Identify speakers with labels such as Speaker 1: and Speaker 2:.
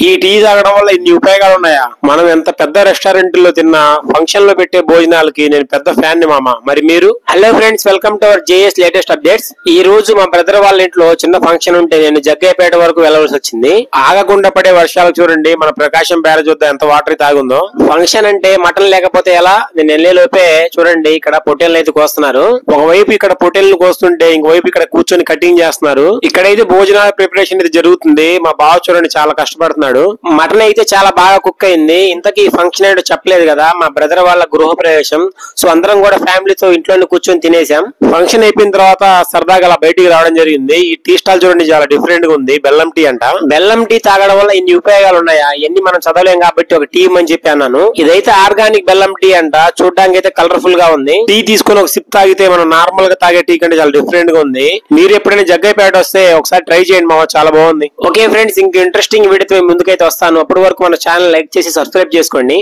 Speaker 1: ఈ టీ తాగడం వల్ల ఇన్ని ఉపయోగాలు ఉన్నాయా? మనం ఎంత పెద్ద రెస్టారెంట్ లో తిన్నా ఫంక్షన్ లో పెట్టే భోజనాలకి నేను పెద్ద ఫ్యాన్ ని మామ. మరి మీరు? Hello friends, welcome to our JS latest updates. ఈ రోజు మా బ్రదర్ వాళ్ళ ఇంట్లో చిన్న ఫంక్షన్ ఉంటే నేను జగ్గయ్యపేట వరకు వెళ్ళవలసి వచ్చింది. ఆగకుండా పడే వర్షాలు చూడండి, మన ప్రకాశం బ్యారేజ్ వద్ద ఎంత వాటర్ తాగుందో. ఫంక్షన్ అంటే మటన్ లేకపోతే ఎలా? నేను వెళ్లే లోపే చూడండి ఇక్కడ పొట్టేళ్ళని అయితే కోస్తున్నారు. ఒకవైపు ఇక్కడ పొట్టేళ్ళని కోస్తుంటే ఇంకోవైపు ఇక్కడ కూర్చొని కటింగ్ చేస్తున్నారు. ఇక్కడైతే భోజనాల ప్రిపరేషన్ అయితే జరుగుతుంది. మా బావ చూడండి చాలా కష్టపడుతున్నాడు. మటన్ అయితే చాలా బాగా కుక్ అయింది. ఇంతకీ ఫంక్షన్ ఏంటో చెప్పలేదు కదా, మా బ్రదర్ వాళ్ళ గృహ ప్రవేశం. సో అందరం కూడా ఫ్యామిలీతో ఇంట్లోనే కూర్చొని తినేసాం. ఫంక్షన్ అయిపోయిన తర్వాత సరదాగా అలా బయటికి రావడం జరిగింది. ఈ టీ స్టాల్ చూడండి చాలా డిఫరెంట్ గా ఉంది. బెల్లం టీ అంట. బెల్లం టీ తాగడం వల్ల ఇన్ని ఉపయోగాలు ఉన్నాయా? ఇవన్నీ మనం చదవలేం కాబట్టి ఒక టీ అని చెప్పి అన్నాను. ఇదైతే ఆర్గానిక్ బెల్లం టీ అంట. చూడడానికి అయితే కలర్ఫుల్ గా ఉంది. టీ తీసుకుని ఒక సిప్ తాగితే మనం నార్మల్ గా తాగే టీ కంటే చాలా డిఫరెంట్ గా ఉంది. మీరు ఎప్పుడైనా జగ్గయ్యపేట వస్తే ఒకసారి ట్రై చేయండి మావ, చాలా బాగుంది. ఓకే ఫ్రెండ్స్, ఇంక ఇంట్రెస్టింగ్ వీడియోతో ముందుకైతే వస్తాను. అప్పటి వరకు మన ఛానల్ లైక్ చేసి సబ్స్క్రైబ్ చేసుకోండి.